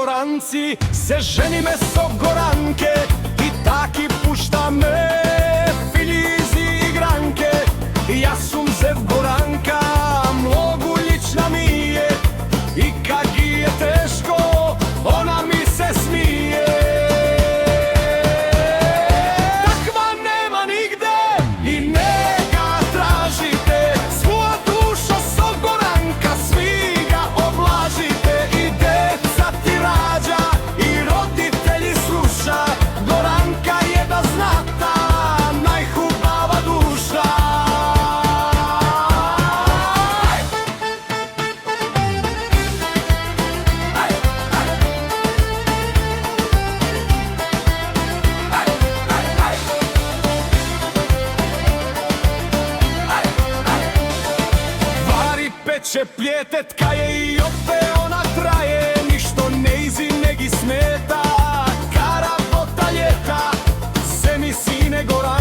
Goranci se ženi meso Goranke i taki pušta me Filizi igranke. Ja sum zev Goranka, mnogo lična mi je i kad ji je teško, ona mi se smije. Takva nema nigde i neka tražite, svoja duša so Goranka, svi ga oblažite. I deca ti rađa i roditelji sluša, Goranka je da znata, najhubava duša. Peče pljete, tkaje i opet ona traje, ništo ne izi negi smeta, karabota ljeta, se mi sine Goranka.